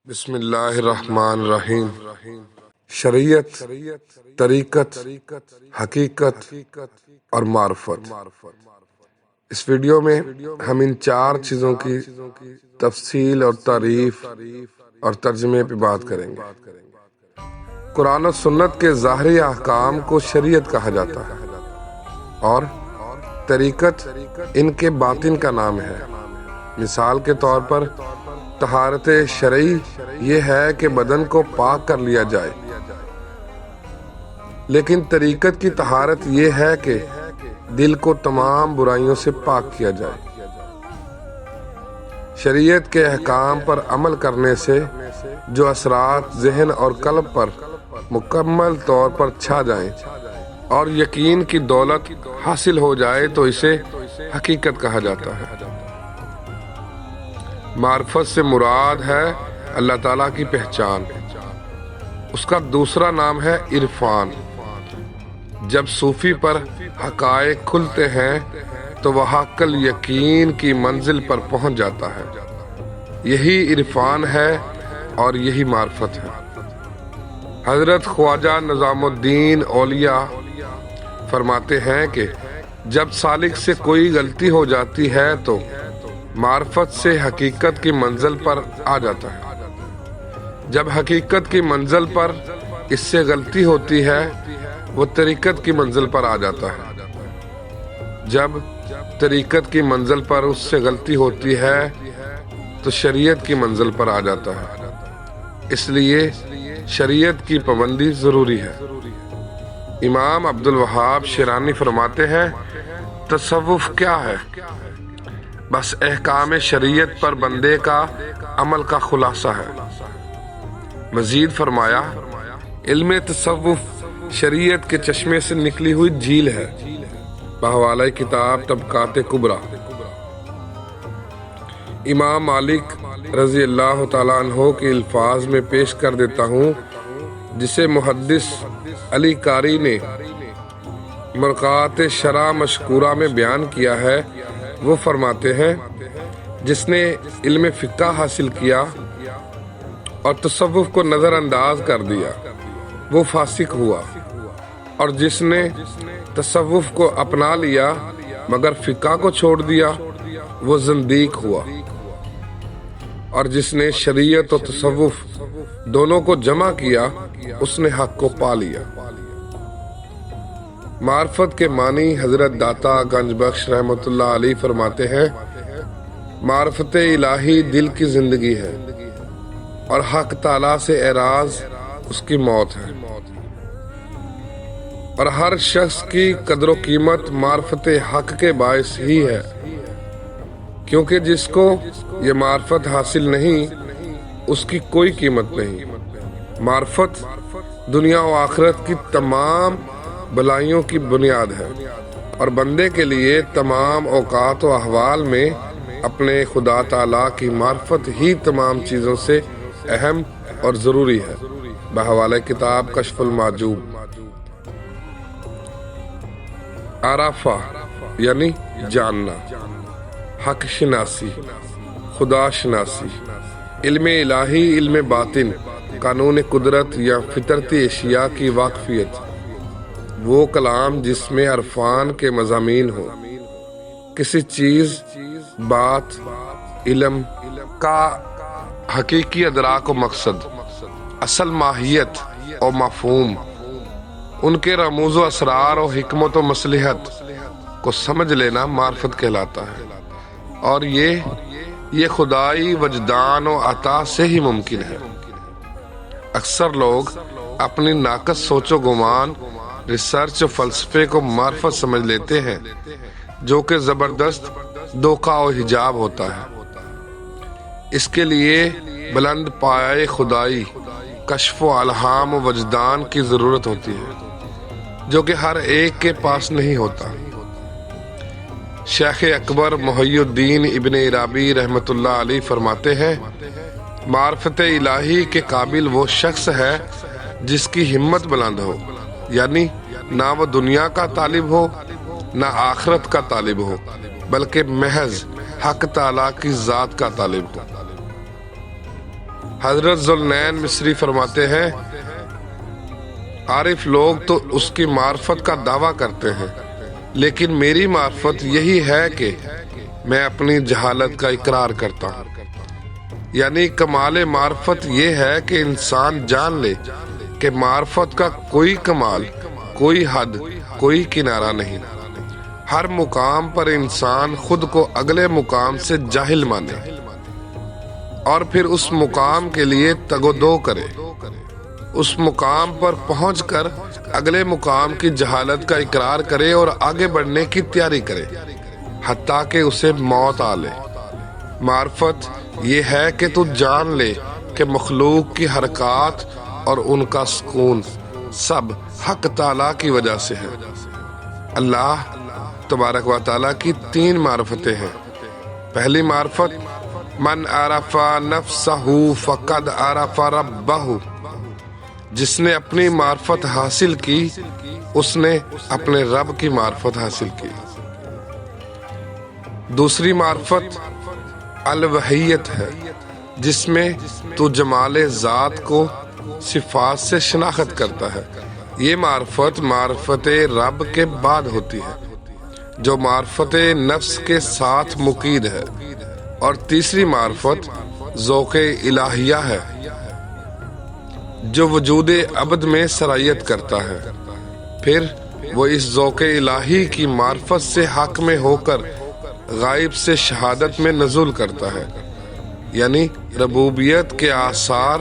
بسم اللہ الرحمن الرحیم۔ شریعت، طریقت، حقیقت اور معرفت۔ اس ویڈیو میں ہم ان چار چیزوں کی تفصیل اور تعریف اور ترجمے پہ بات کریں گے۔ قرآن و سنت کے ظاہری احکام کو شریعت کہا جاتا ہے اور طریقت ان کے باطن کا نام ہے۔ مثال کے طور پر طہارت شرعی یہ ہے کہ بدن کو پاک کر لیا جائے، لیکن طریقت کی طہارت یہ ہے کہ دل کو تمام برائیوں سے پاک کیا جائے۔ شریعت کے احکام پر عمل کرنے سے جو اثرات ذہن اور قلب پر مکمل طور پر چھا جائیں اور یقین کی دولت حاصل ہو جائے تو اسے حقیقت کہا جاتا ہے۔ معرفت سے مراد ہے اللہ تعالیٰ کی پہچان۔ اس کا دوسرا نام ہے عرفان۔ جب صوفی پر حقائق کھلتے ہیں تو وہ حق الیقین کی منزل پر پہنچ جاتا ہے۔ یہی عرفان ہے اور یہی معرفت ہے۔ حضرت خواجہ نظام الدین اولیاء فرماتے ہیں کہ جب سالک سے کوئی غلطی ہو جاتی ہے تو معرفت سے حقیقت کی منزل پر آ جاتا ہے۔ جب حقیقت کی منزل پر اس سے غلطی ہوتی ہے وہ طریقت کی منزل پر آ جاتا ہے۔ جب طریقت کی منزل پر اس سے غلطی ہوتی ہے تو شریعت کی منزل پر آ جاتا ہے۔ اس لیے شریعت کی پابندی ضروری ہے۔ امام عبدالوہاب شیرانی فرماتے ہیں تصوف کیا ہے؟ بس احکام شریعت پر بندے کا عمل کا خلاصہ ہے۔ مزید فرمایا علم تصوف شریعت کے چشمے سے نکلی ہوئی جھیل ہے۔ بحوالہ کتاب طبقات کبریٰ۔ امام مالک رضی اللہ تعالیٰ عنہ کے الفاظ میں پیش کر دیتا ہوں جسے محدث علی قاری نے مرقعات شرح مشکورہ میں بیان کیا ہے۔ وہ فرماتے ہیں جس نے علم فقہ حاصل کیا اور تصوف کو نظر انداز کر دیا وہ فاسق ہوا، اور جس نے تصوف کو اپنا لیا مگر فقہ کو چھوڑ دیا وہ زندیق ہوا، اور جس نے شریعت و تصوف دونوں کو جمع کیا اس نے حق کو پا لیا۔ معرفت کے معنی حضرت داتا گنج بخش رحمۃ اللہ علیہ فرماتے ہیں معرفت الہی دل کی زندگی ہے اور حق تعالیٰ سے اعراض اس کی موت ہے، اور ہر شخص کی قدر و قیمت معرفت حق کے باعث ہی ہے، کیونکہ جس کو یہ معرفت حاصل نہیں اس کی کوئی قیمت نہیں۔ معرفت دنیا و آخرت کی تمام بلائیوں کی بنیاد ہے اور بندے کے لیے تمام اوقات و احوال میں اپنے خدا تعالیٰ کی معرفت ہی تمام چیزوں سے اہم اور ضروری ہے۔ بحوالہ کتاب کشف المحجوب۔ عرفہ یعنی جاننا، حق شناسی، خدا شناسی، علم الہی، علم باطن، قانون قدرت یا فطرتی اشیاء کی واقفیت، وہ کلام جس میں عرفان کے مضامین ہو، کسی چیز، بات، علم کا حقیقی ادراک و مقصد، اصل ماہیت اور مفہوم، ان کے رموز و اسرار و حکمت و مصلحت کو سمجھ لینا معرفت کہلاتا ہے، اور یہ خدائی وجدان و عطا سے ہی ممکن ہے۔ اکثر لوگ اپنی ناقص سوچ و گمان، ریسرچ و فلسفے کو معرفت سمجھ لیتے ہیں، جو کہ زبردست دھوکہ و حجاب ہوتا ہے۔ اس کے لیے بلند پایہ خدائی، کشف و الہام و وجدان کی ضرورت ہوتی ہے، جو کہ ہر ایک کے پاس نہیں ہوتا۔ شیخ اکبر محی الدین ابن عرابی رحمۃ اللہ علیہ فرماتے ہیں معرفت الہی کے قابل وہ شخص ہے جس کی ہمت بلند ہو، یعنی نہ وہ دنیا کا طالب ہو نہ آخرت کا طالب ہو، بلکہ محض حق تعالیٰ کی ذات کا طالب ہو۔ حضرت ذوالنین مصری فرماتے ہیں عارف لوگ تو اس کی معرفت کا دعویٰ کرتے ہیں، لیکن میری معرفت یہی ہے کہ میں اپنی جہالت کا اقرار کرتا ہوں۔ یعنی کمال معرفت یہ ہے کہ انسان جان لے کہ معرفت کا کوئی کمال، کوئی حد، کوئی کنارہ نہیں۔ ہر مقام پر انسان خود کو اگلے مقام سے جاہل مانے اور پھر اس مقام کے لیے تگ و دو کرے، اس مقام پر پہنچ کر اگلے مقام کی جہالت کا اقرار کرے اور آگے بڑھنے کی تیاری کرے حتیٰ کہ اسے موت آ لے۔ معرفت یہ ہے کہ تو جان لے کہ مخلوق کی حرکات اور ان کا سکون سب حق تعالیٰ کی وجہ سے ہے۔ اللہ تبارک و تعالیٰ کی 3 معرفتیں ہیں۔ پہلی معرفت من عرف نفسہ فقد عرف ربہ، جس نے اپنی معرفت حاصل کی اس نے اپنے رب کی معرفت حاصل کی۔ دوسری معرفت الوحیت ہے، جس میں تو جمال ذات کو صفات سے شناخت کرتا ہے۔ یہ معرفت رب کے بعد ہوتی ہے جو معرفت نفس کے ساتھ مقید ہے، اور تیسری معرفت ذوق الہیہ ہے جو وجود عبد میں سرایت کرتا ہے۔ پھر وہ اس ذوق الہی کی معرفت سے حق میں ہو کر غائب سے شہادت میں نزول کرتا ہے، یعنی ربوبیت کے آثار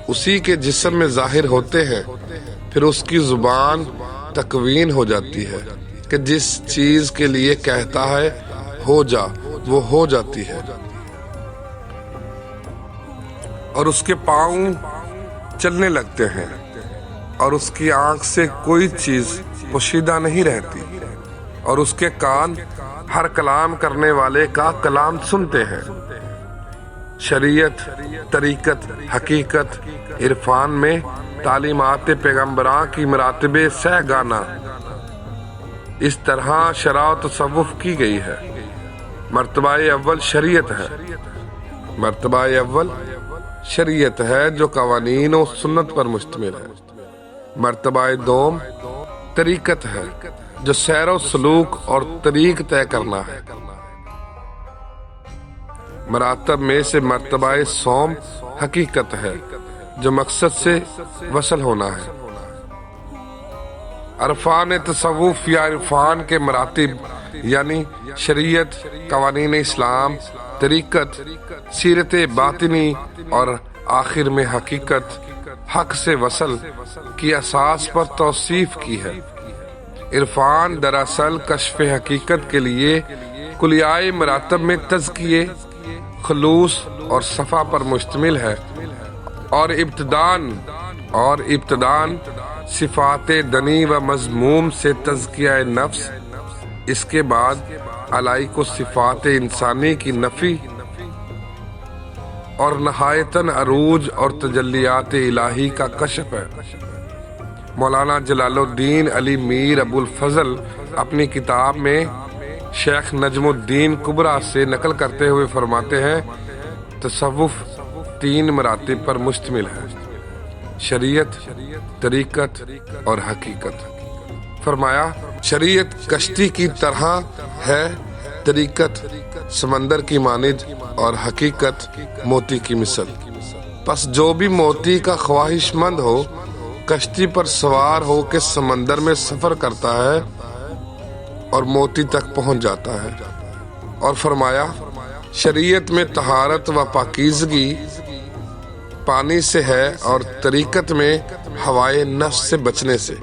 اسی کے جسم میں ظاہر ہوتے ہیں۔ پھر اس کی زبان تکوین ہو جاتی ہے کہ جس چیز کے لیے کہتا ہے ہو جا وہ ہو جاتی ہے، اور اس کے پاؤں چلنے لگتے ہیں، اور اس کی آنکھ سے کوئی چیز پوشیدہ نہیں رہتی، اور اس کے کان ہر کلام کرنے والے کا کلام سنتے ہیں۔ شریعت، طریقت، حقیقت، عرفان میں تعلیمات پیغمبراں کی مراتب سہ گانا اس طرح شرع و تصوف کی گئی ہے۔ مرتبہ اول شریعت ہے، مرتبہ اول شریعت ہے جو قوانین و سنت پر مشتمل ہے۔ مرتبہ دوم طریقت ہے جو سیر و سلوک اور طریق طے کرنا ہے۔ مراتب میں سے مرتبہ سوم حقیقت ہے جو مقصد سے وصل ہونا ہے۔ عرفان تصوف یا عرفان کے مراتب یعنی شریعت، قوانین اسلام، طریقت، سیرت باطنی اور آخر میں حقیقت، حق سے وصل کی اساس پر توصیف کی ہے۔ عرفان دراصل کشف حقیقت کے لیے کلیائے مراتب میں تزکیے، خلوص اور صفا پر مشتمل ہے، اور ابتدان صفات دنی و مذموم سے تزکیہ نفس، اس کے بعد علائق و صفات انسانی کی نفی، اور نہایتاً عروج اور تجلیات الہی کا کشف ہے۔ مولانا جلال الدین علی میر ابو الفضل اپنی کتاب میں شیخ نجم الدین کبریٰ سے نقل کرتے ہوئے فرماتے ہیں تصوف 3 مراتب پر مشتمل ہے: شریعت، طریقت اور حقیقت۔ فرمایا شریعت کشتی کی طرح ہے، طریقت سمندر کی مانند، اور حقیقت موتی کی مثل۔ پس جو بھی موتی کا خواہش مند ہو کشتی پر سوار ہو کے سمندر میں سفر کرتا ہے اور موتی تک پہنچ جاتا ہے۔ اور فرمایا شریعت میں طہارت و پاکیزگی پانی سے ہے، اور طریقت میں ہوائے نفس سے بچنے سے،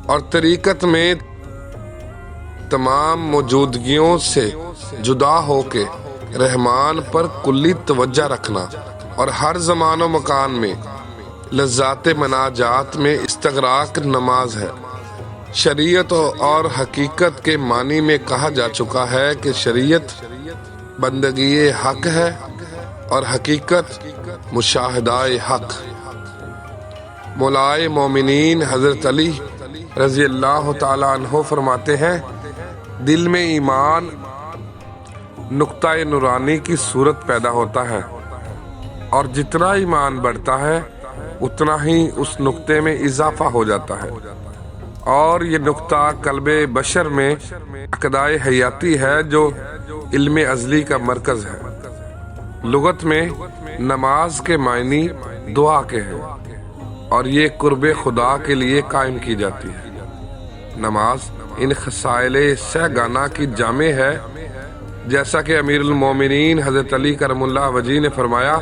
اور طریقت میں تمام موجودگیوں سے جدا ہو کے رحمان پر کلی توجہ رکھنا، اور ہر زمان و مکان میں لذات مناجات میں استغراق نماز ہے۔ شریعت اور حقیقت کے معنی میں کہا جا چکا ہے کہ شریعت بندگی حق ہے اور حقیقت مشاہدہ حق۔ مولائے مومنین حضرت علی رضی اللہ تعالیٰ عنہ فرماتے ہیں دل میں ایمان نقطہ نورانی کی صورت پیدا ہوتا ہے اور جتنا ایمان بڑھتا ہے اتنا ہی اس نقطے میں اضافہ ہو جاتا ہے، اور یہ نقطہ قلب بشر میں عقدائے حیاتی ہے جو علم ازلی کا مرکز ہے۔ لغت میں نماز کے معنی دعا کے ہیں، اور یہ قرب خدا کے لیے قائم کی جاتی ہے۔ نماز ان خصائل سہ گانا کی جامع ہے، جیسا کہ امیر المومنین حضرت علی کرم اللہ وجہ نے فرمایا،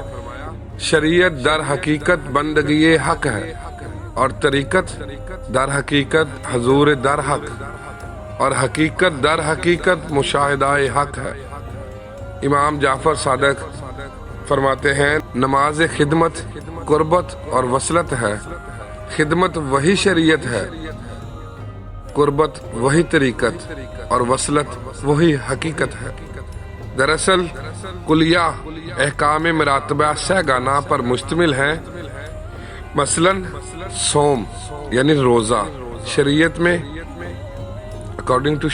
شریعت در حقیقت بندگی حق ہے، اور طریقت در حقیقت حضور در حق، اور حقیقت در حقیقت مشاہدہ حق ہے۔ امام جعفر صادق فرماتے ہیں، نماز خدمت قربت اور وصلت ہے۔ خدمت وہی شریعت ہے، قربت وہی طریقت، اور وصلت وہی حقیقت ہے۔ دراصل کلیہ احکام مراتبہ سہ گانا پر مشتمل ہے۔ مثلاً صوم یعنی روزہ شریعت میں اکارڈنگ ٹو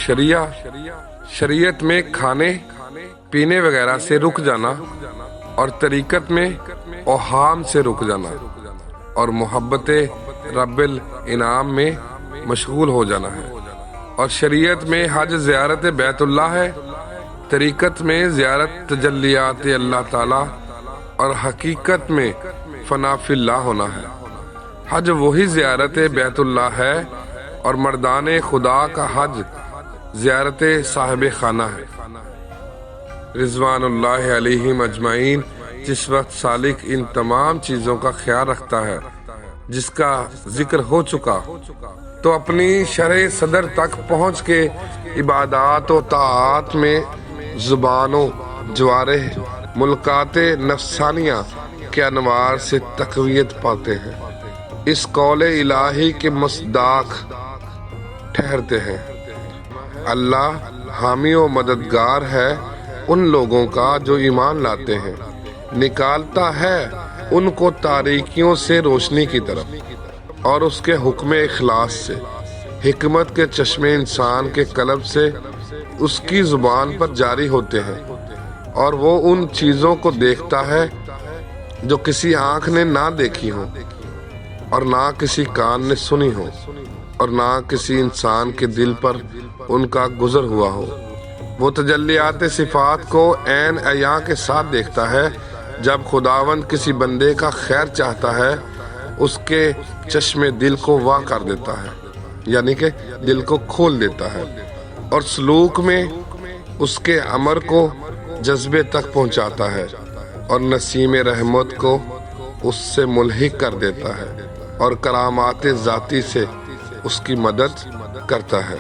شریعت میں کھانے پینے وغیرہ سے رک جانا، اور طریقت میں اوہام سے رک جانا، اور محبت رب الانعام میں مشغول ہو جانا ہے۔ اور شریعت میں حج زیارت بیت اللہ ہے، طریقت میں زیارت تجلیات اللہ تعالی، اور حقیقت میں فنا فی اللہ ہونا ہے۔ حج وہی زیارت بیت اللہ ہے، اور مردان خدا کا حج زیارت صاحب خانہ ہے۔ رضوان اللہ علیہم اجمعین جس وقت سالک ان تمام چیزوں کا خیال رکھتا ہے جس کا ذکر ہو چکا، تو اپنی شرح صدر تک پہنچ کے عبادات و طاعات میں زبان و جوارح ملکات نفسانیہ کے انوار سے تقویت پاتے ہیں، اس قول الہی کے مصداق ٹھہرتے ہیں۔ اللہ حامی و مددگار ہے ان لوگوں کا جو ایمان لاتے ہیں، نکالتا ہے ان کو تاریکیوں سے روشنی کی طرف، اور اس کے حکم اخلاص سے، حکمت کے چشمے انسان کے قلب سے اس کی زبان پر جاری ہوتے ہیں، اور وہ ان چیزوں کو دیکھتا ہے جو کسی آنکھ نے نہ دیکھی ہو، اور نہ کسی کان نے سنی ہو، اور نہ کسی انسان کے دل پر ان کا گزر ہوا ہو۔ وہ تجلیات صفات کو عین عیاں کے ساتھ دیکھتا ہے۔ جب خداوند کسی بندے کا خیر چاہتا ہے، اس کے چشم دل کو وا کر دیتا ہے، یعنی کہ دل کو کھول دیتا ہے، اور سلوک میں اس کے امر کو جذبے تک پہنچاتا ہے، اور نسیم رحمت کو اس سے ملحق کر دیتا ہے، اور کرامات ذاتی سے اس کی مدد کرتا ہے۔